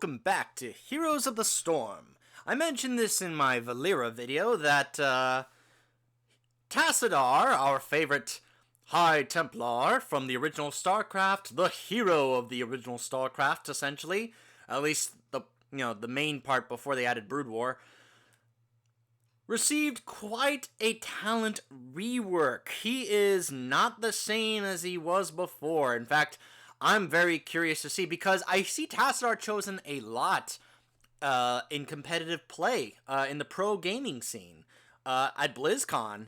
welcome back to Heroes of the Storm. I mentioned this in my Valera video that Tassadar, our favorite High Templar from the original StarCraft, the hero of the original StarCraft, essentially, at least the main part before they added Brood War, received quite a talent rework. He is not the same as he was before. In fact, I'm very curious to see, because I see Tassadar chosen a lot in competitive play in the pro gaming scene at BlizzCon,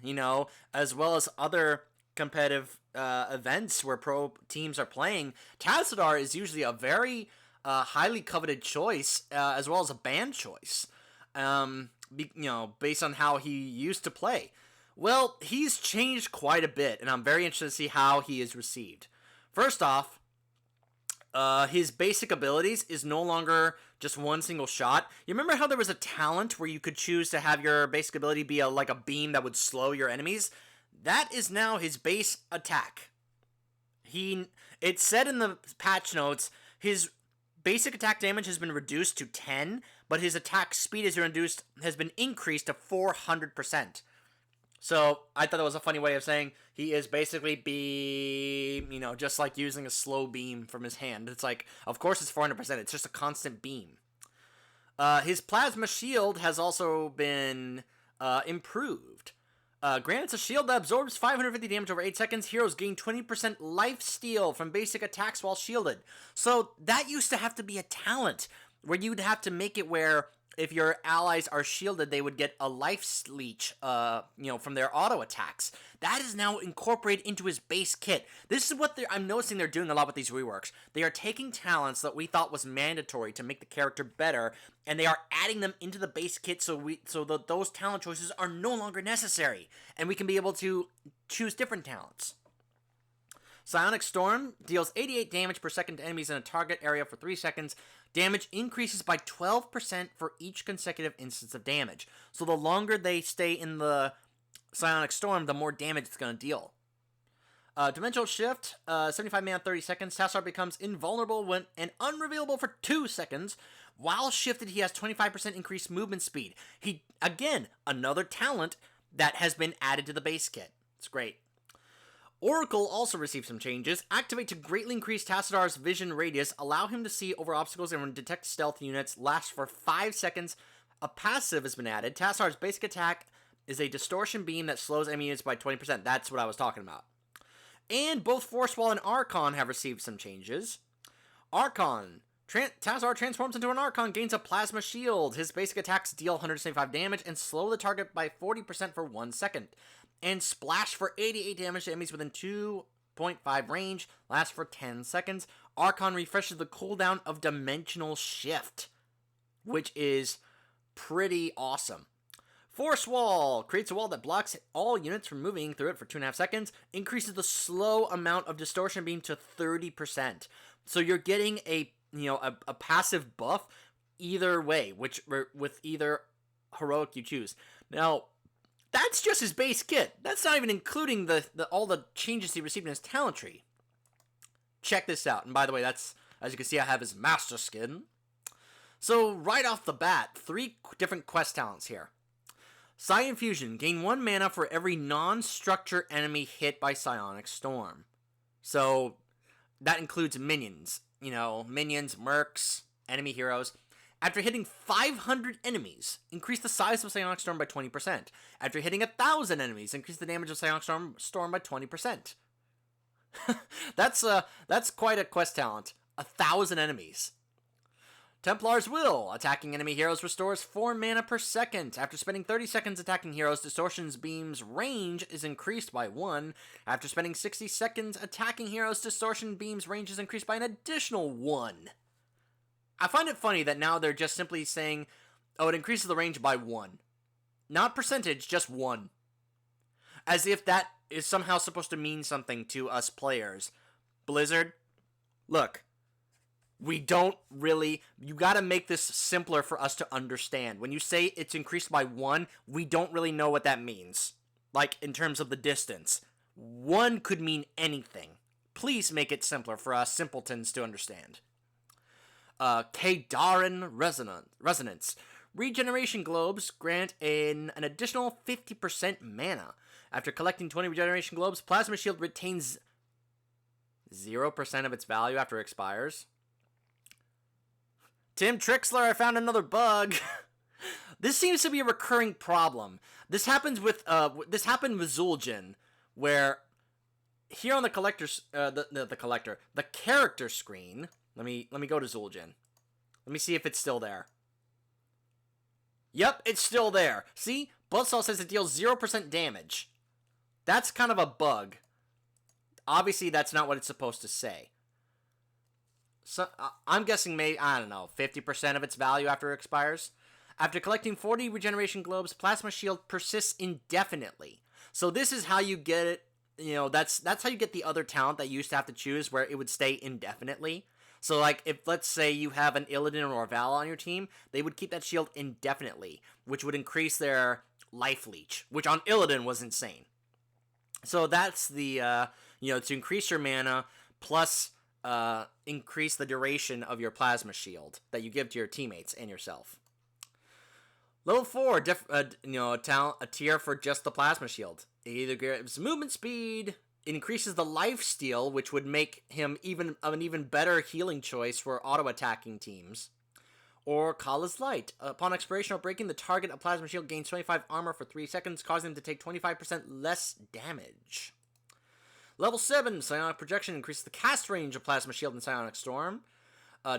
as well as other competitive events where pro teams are playing. Tassadar is usually a very highly coveted choice, as well as a ban choice, based on how he used to play. Well, he's changed quite a bit, and I'm very interested to see how he is received. First off, his basic abilities is no longer just one single shot. You remember how there was a talent where you could choose to have your basic ability be like a beam that would slow your enemies? That is now his base attack. It said in the patch notes, his basic attack damage has been reduced to 10, but his attack speed has been increased to 400%. So, I thought that was a funny way of saying he is basically just like using a slow beam from his hand. It's like, of course it's 400%, it's just a constant beam. His plasma shield has also been improved. Granted, it's a shield that absorbs 550 damage over 8 seconds. Heroes gain 20% lifesteal from basic attacks while shielded. So, that used to have to be a talent, where you'd have to make it where if your allies are shielded, they would get a life leech, from their auto attacks. That is now incorporated into his base kit. This is what I'm noticing they're doing a lot with these reworks. They are taking talents that we thought was mandatory to make the character better, and they are adding them into the base kit so that those talent choices are no longer necessary, and we can be able to choose different talents. Psionic Storm deals 88 damage per second to enemies in a target area for 3 seconds. Damage increases by 12% for each consecutive instance of damage. So the longer they stay in the Psionic Storm, the more damage it's going to deal. Dimensional Shift, 75 mana, 30 seconds. Tassadar becomes invulnerable and unrevealable for 2 seconds. While shifted, he has 25% increased movement speed. Again, another talent that has been added to the base kit. It's great. Oracle also received some changes. Activate to greatly increase Tassadar's vision radius, allow him to see over obstacles and detect stealth units, lasts for 5 seconds. A passive has been added. Tassadar's basic attack is a distortion beam that slows enemy units by 20%. That's what I was talking about. And both Force Wall and Archon have received some changes. Archon. Tassadar transforms into an Archon, gains a plasma shield. His basic attacks deal 175 damage and slow the target by 40% for 1 second. And splash for 88 damage to enemies within 2.5 range, lasts for 10 seconds. Archon refreshes the cooldown of Dimensional Shift, which is pretty awesome. Force Wall creates a wall that blocks all units from moving through it for 2.5 seconds, increases the slow amount of Distortion Beam to 30%. So you're getting a passive buff either way, with either heroic you choose. Now, that's just his base kit. That's not even including all the changes he received in his talent tree. Check this out. And by the way, as you can see, I have his master skin. So right off the bat, 3 different quest talents here. Psi Infusion. Gain 1 mana for every non-structure enemy hit by Psionic Storm. So that includes minions. Minions, mercs, enemy heroes. After hitting 500 enemies, increase the size of Psionic Storm by 20%. After hitting 1,000 enemies, increase the damage of Psionic Storm by 20%. That's quite a quest talent. 1,000 enemies. Templar's Will. Attacking enemy heroes restores 4 mana per second. After spending 30 seconds attacking heroes, Distortion Beam's range is increased by 1. After spending 60 seconds attacking heroes, Distortion Beam's range is increased by an additional 1. I find it funny that now they're just simply saying, it increases the range by 1. Not percentage, just 1. As if that is somehow supposed to mean something to us players. Blizzard, look, you gotta make this simpler for us to understand. When you say it's increased by 1, we don't really know what that means. Like, in terms of the distance. 1 could mean anything. Please make it simpler for us simpletons to understand. Kadarin Resonance. Regeneration globes grant an additional 50% mana. After collecting 20 regeneration globes, Plasma Shield retains 0% of its value after it expires. Tim Trixler, I found another bug. This seems to be a recurring problem. This happened with Zul'jin, where here on the collector's the character screen. Let me go to Zul'jin. Let me see if it's still there. Yep, it's still there. See? Bloodsaw says it deals 0% damage. That's kind of a bug. Obviously, that's not what it's supposed to say. So, I'm guessing maybe, I don't know, 50% of its value after it expires. After collecting 40 regeneration globes, Plasma Shield persists indefinitely. So this is how you get it. You know, that's how you get the other talent that you used to have to choose, where it would stay indefinitely. So, like, if, let's say, you have an Illidan or a Val on your team, they would keep that shield indefinitely, which would increase their life leech, which on Illidan was insane. So that's the, to increase your mana, plus increase the duration of your Plasma Shield that you give to your teammates and yourself. Level 4, a tier for just the Plasma Shield. It either gives movement speed, increases the lifesteal, which would make him an even better healing choice for auto-attacking teams, or Kala's Light. Upon expiration or breaking, the target of Plasma Shield gains 25 armor for 3 seconds, causing them to take 25% less damage. Level 7, Psionic Projection, increases the cast range of Plasma Shield and Psionic Storm.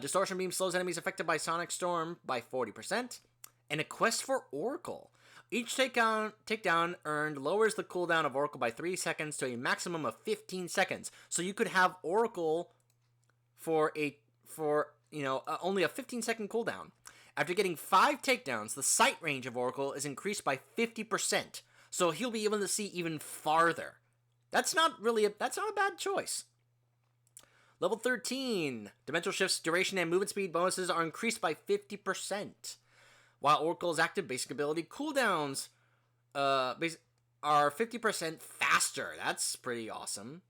Distortion Beam slows enemies affected by Sonic Storm by 40%. And a Quest for Oracle. Each takedown earned lowers the cooldown of Oracle by 3 seconds to a maximum of 15 seconds. So you could have Oracle for only a 15-second cooldown. After getting 5 takedowns, the sight range of Oracle is increased by 50%. So he'll be able to see even farther. That's not a bad choice. Level 13. Dimensional Shift's duration and movement speed bonuses are increased by 50%. While Oracle's active basic ability cooldowns are 50% faster. That's pretty awesome.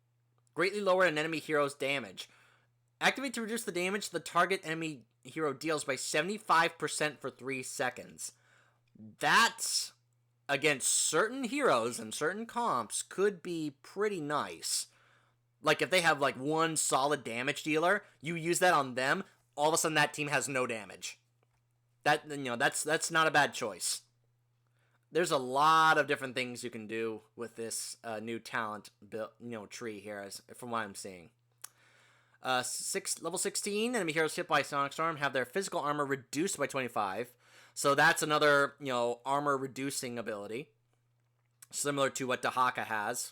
Greatly lower an enemy hero's damage. Activate to reduce the damage the target enemy hero deals by 75% for 3 seconds. That's, against certain heroes and certain comps, could be pretty nice. Like, if they have, like, one solid damage dealer, you use that on them, all of a sudden that team has no damage. That's not a bad choice. There's a lot of different things you can do with this new talent tree here, from what I'm seeing. Level 16, enemy heroes hit by Sonic Storm have their physical armor reduced by 25. So that's another, armor reducing ability, similar to what Dahaka has.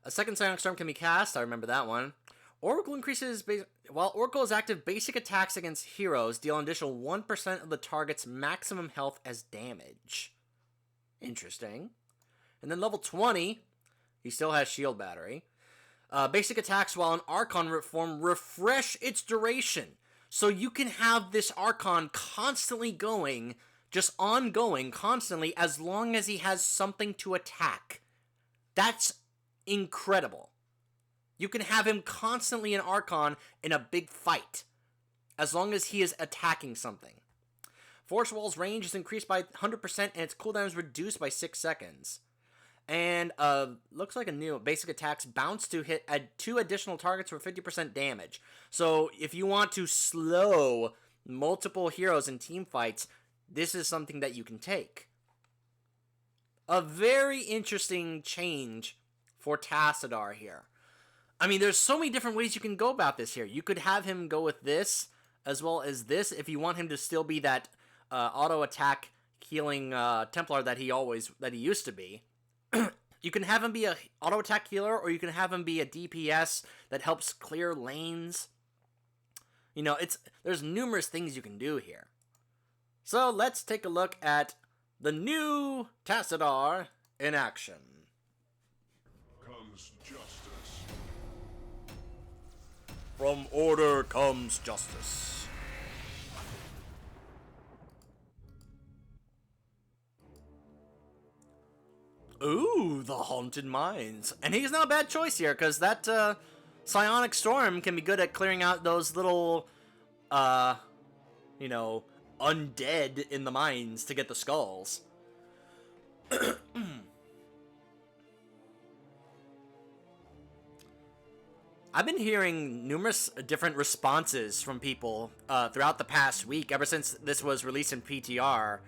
A second Sonic Storm can be cast. I remember that one. Oracle increases, while Oracle is active, basic attacks against heroes deal an additional 1% of the target's maximum health as damage. Interesting. And then level 20, he still has shield battery. Basic attacks while in Archon form refresh its duration. So you can have this Archon constantly going, just ongoing, constantly, as long as he has something to attack. That's incredible. You can have him constantly in Archon in a big fight, as long as he is attacking something. Force Wall's range is increased by 100% and its cooldown is reduced by 6 seconds. And looks like a new basic attacks bounce to hit 2 additional targets for 50% damage. So if you want to slow multiple heroes in team fights, this is something that you can take. A very interesting change for Tassadar here. I mean, there's so many different ways you can go about this here. You could have him go with this, as well as this, if you want him to still be that auto-attack healing Templar that he used to be. You can have him be a auto-attack healer, or you can have him be a DPS that helps clear lanes. There's numerous things you can do here. So let's take a look at the new Tassadar in action. Comes justice. From order comes justice. Ooh, the Haunted Mines. And he's not a bad choice here, because that Psionic Storm can be good at clearing out those little you know, undead in the mines to get the skulls. I've been hearing numerous different responses from people throughout the past week, ever since this was released in PTR,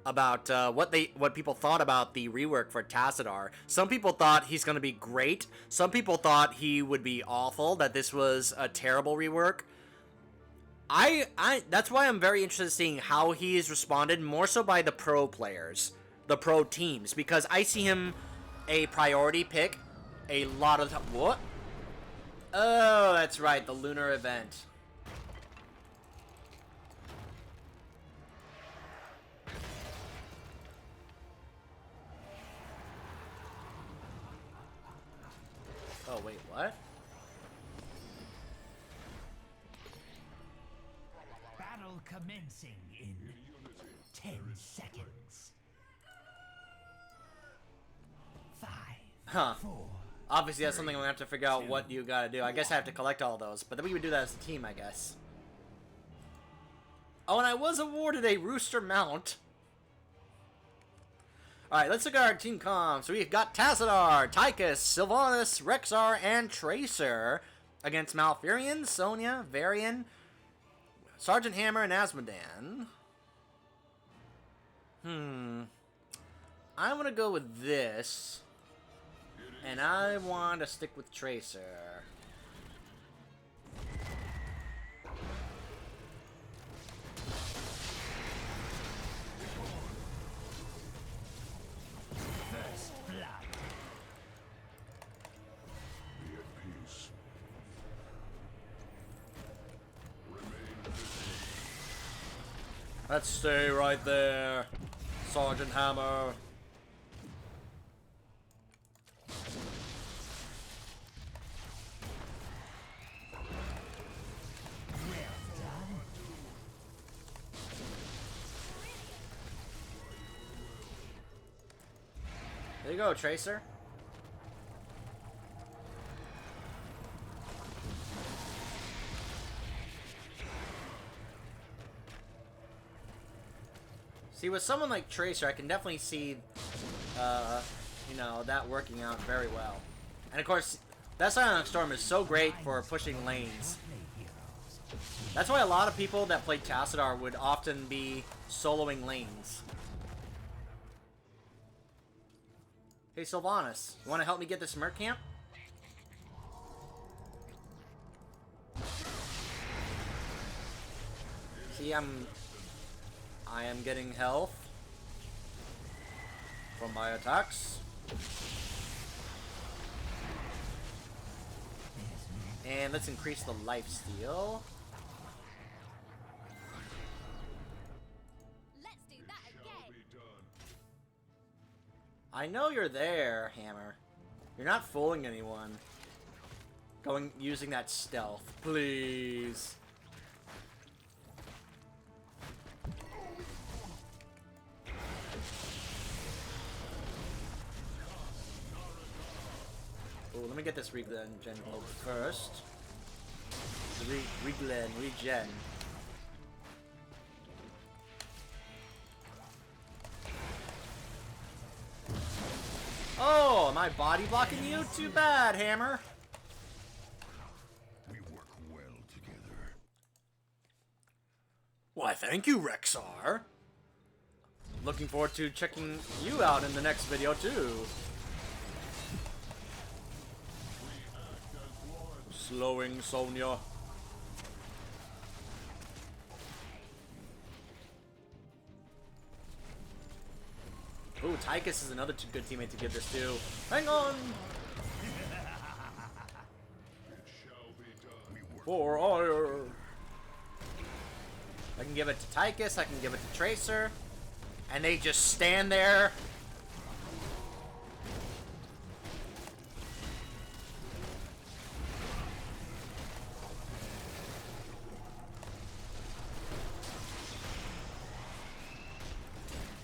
about what people thought about the rework for Tassadar. Some people thought he's going to be great. Some people thought he would be awful, that this was a terrible rework. That's why I'm very interested in seeing how he is responded, more so by the pro players, the pro teams, because I see him a priority pick a lot of the time. What? Oh, that's right, the lunar event. Oh, wait, what? Battle commencing in 10 seconds. 5, Huh. 4. Obviously, that's something I'm gonna have to figure out what you gotta do. I guess I have to collect all those, but then we would do that as a team, I guess. Oh, and I was awarded a rooster mount. Alright, let's look at our team comps. So we've got Tassadar, Tychus, Sylvanas, Rexar, and Tracer against Malfurion, Sonya, Varian, Sergeant Hammer, and Asmodan. I want to go with this. And I want to stick with Tracer. First blood. Be at peace. Let's stay right there, Sergeant Hammer. There you go, Tracer. See, with someone like Tracer, I can definitely see, you know, that working out very well. And of course, that Psionic Storm is so great for pushing lanes. That's why a lot of people that play Tassadar would often be soloing lanes. Hey, Sylvanas, you want to help me get this Merc Camp? See, I am getting health from my attacks. And let's increase the lifesteal. Let's do that again. I know you're there, Hammer. You're not fooling anyone. Using that stealth, please. Oh, let me get this regen globe first. Regen. Oh, am I body blocking you? Too bad, Hammer. We work well together. Why, thank you, Rexar. Looking forward to checking you out in the next video, too. Slowing Sonya. Ooh, Tychus is another good teammate to give this to. Hang on! For ire. I can give it to Tychus, I can give it to Tracer. And they just stand there.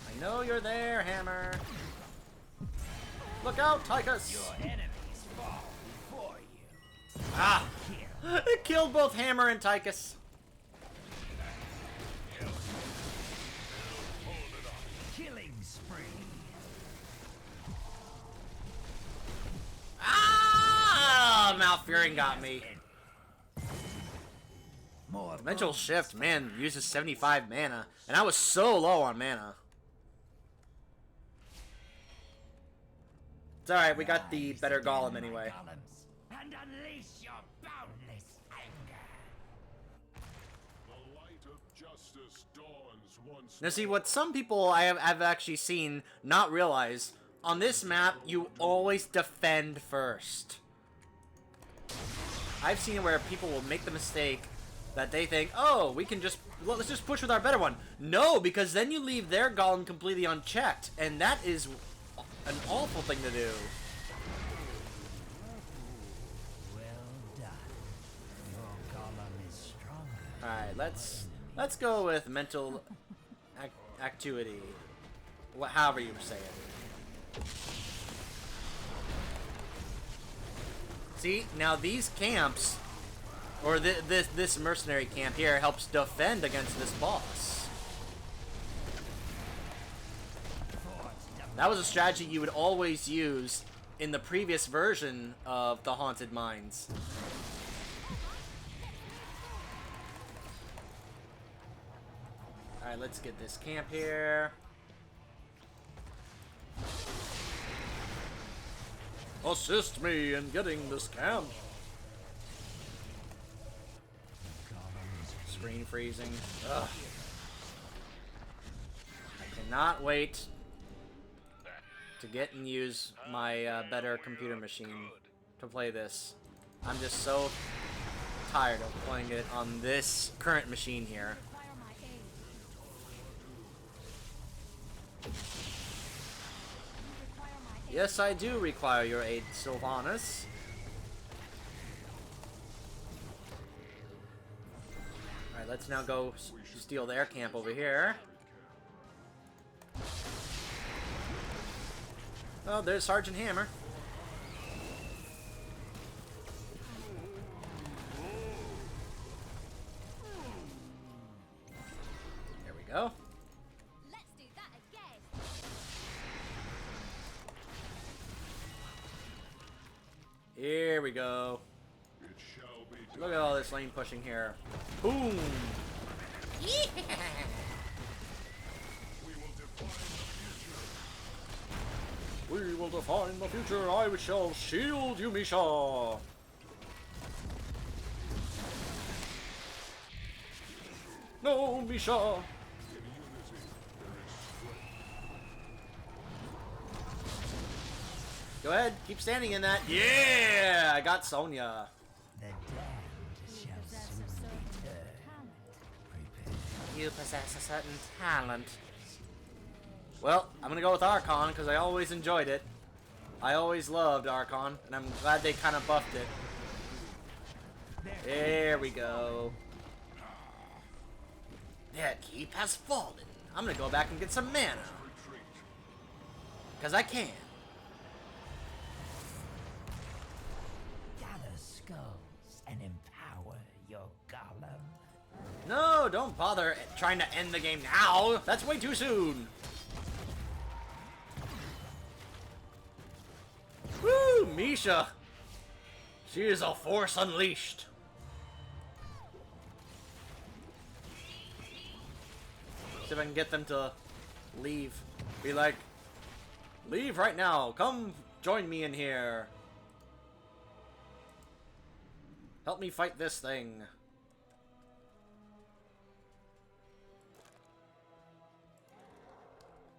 I know you're there, Hammer. Look out, Tychus! Your enemies fall before you. Ah! It killed both Hammer and Tychus. Ah! Malfurion got me. More Dimensional bones. Shift, man, uses 75 mana. And I was so low on mana. It's alright, we got the better golem anyway. Golems, and unleash your boundless anger. The light of justice dawns once Now see, what some people I've actually seen not realize, on this map, you always defend first. I've seen where people will make the mistake that they think, oh, we can just, well, let's just push with our better one. No, because then you leave their golem completely unchecked, and that is an awful thing to do. Well done. Your golem is stronger. Alright, let's go with mental activity. However you say it. See, now these camps, or this mercenary camp here, helps defend against this boss. That was a strategy you would always use in the previous version of the Haunted Mines. Alright, let's get this camp here. Assist me in getting this camp. Screen freezing. Ugh. I cannot wait to get and use my better computer machine to play this. I'm just so tired of playing it on this current machine here. Yes, I do require your aid, Sylvanas. Alright, let's now go steal their camp over here. Oh, there's Sergeant Hammer. There we go. Let's do that again. Here we go. it shall be done. Look at all this lane pushing here. Boom! Yeah! We will define the future. I shall shield you, Misha. No, Misha. Go ahead, keep standing in that. Yeah, I got Sonya. The damned shall soon return. Prepare. You possess a certain talent. Well, I'm gonna go with Archon because I always enjoyed it. I always loved Archon, and I'm glad they kind of buffed it. There we go. Their keep has fallen. I'm gonna go back and get some mana. Because I can. Gather skulls and empower your golem. No, don't bother trying to end the game now. That's way too soon. Woo, Misha. She is a force unleashed. See if I can get them to leave. Be like, leave right now. Come join me in here. Help me fight this thing.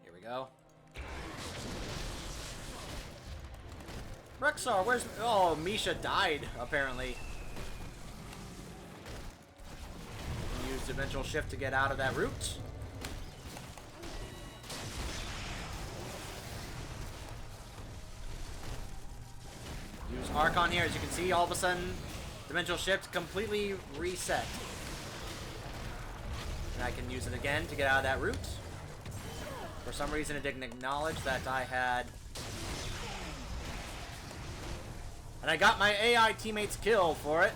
Here we go. Rexar, where's... Oh, Misha died, apparently. Use Dimensional Shift to get out of that route. Use Archon here. As you can see, all of a sudden, Dimensional Shift completely reset. And I can use it again to get out of that route. For some reason, it didn't acknowledge that I had... And I got my AI teammates killed for it.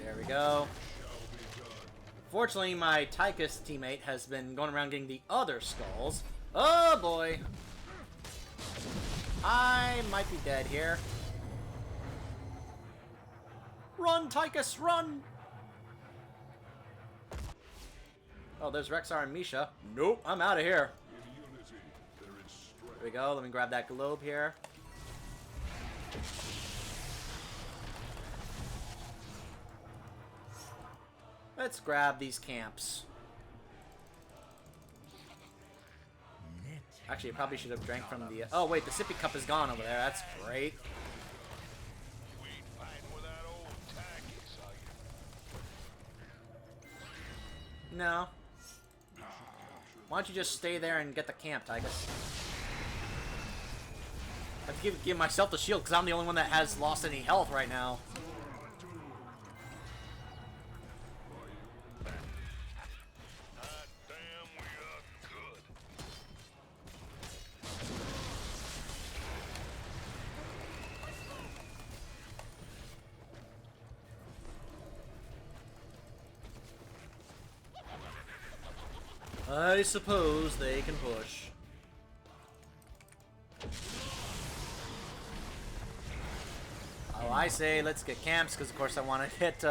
There we go. Fortunately, my Tychus teammate has been going around getting the other skulls. Oh boy. I might be dead here. Run, Tychus, run! Oh, there's Rexar and Misha. Nope, I'm out of here. There we go. Let me grab that globe here. Let's grab these camps. Actually, I probably should have drank from the... Oh, wait, the sippy cup is gone over there. That's great. No. Why don't you just stay there and get the camp, Tychus? I have to give myself the shield because I'm the only one that has lost any health right now. I suppose they can push. Oh, I say let's get camps, because of course I want to hit,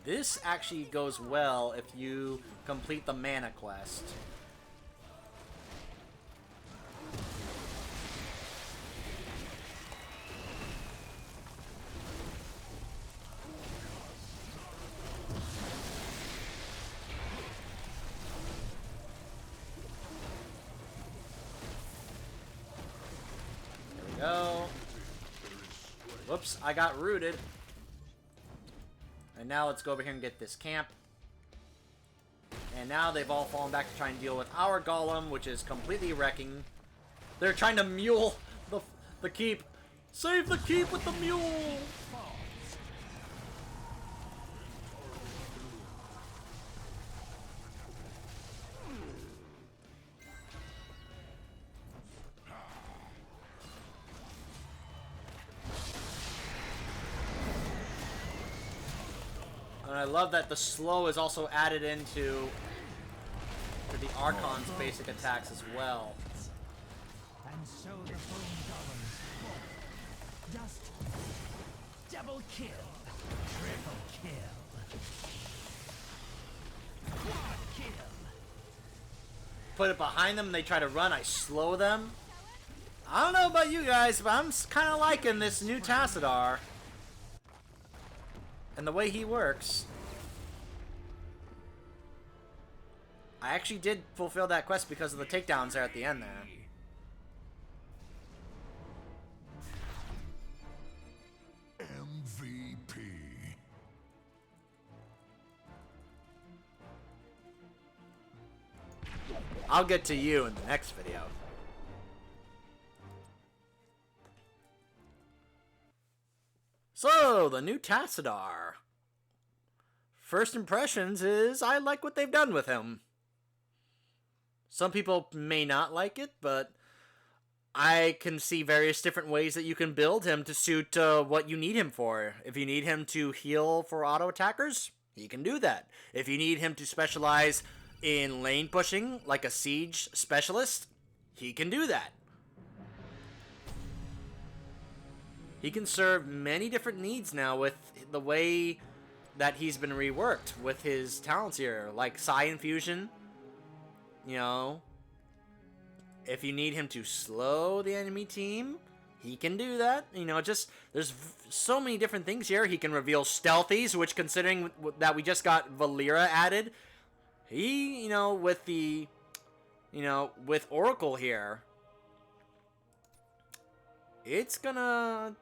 This actually goes well if you complete the mana quest. Go. Whoops, I got rooted. And now let's go over here and get this camp. And now they've all fallen back to try and deal with our golem, which is completely wrecking. They're trying to mule the keep. Save the keep with the mule! And I love that the slow is also added into the Archon's basic attacks as well. And so the bone golems fall. Just double kill, triple kill, quad kill. Put it behind them and they try to run, I slow them. I don't know about you guys, but I'm kind of liking this new Tassadar. And the way he works. I actually did fulfill that quest because of the takedowns there at the end there. MVP. I'll get to you in the next video. So, the new Tassadar. First impressions is I like what they've done with him. Some people may not like it, but I can see various different ways that you can build him to suit what you need him for. If you need him to heal for auto attackers, he can do that. If you need him to specialize in lane pushing, like a siege specialist, he can do that. He can serve many different needs now with the way that he's been reworked with his talents here, like Psi Infusion. You know, if you need him to slow the enemy team, he can do that. You know, just there's so many different things here. He can reveal stealthies, which considering that we just got Valera added, he, you know, with the, you know, with Oracle here, it's gonna...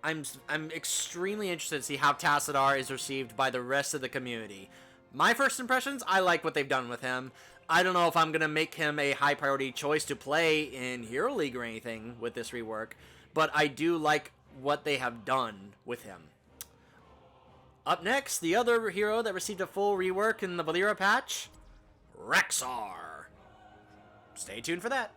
I'm extremely interested to see how Tassadar is received by the rest of the community. My first impressions, I like what they've done with him. I don't know if I'm going to make him a high priority choice to play in Hero League or anything with this rework, but I do like what they have done with him. Up next, the other hero that received a full rework in the Valera patch, Rexar. Stay tuned for that.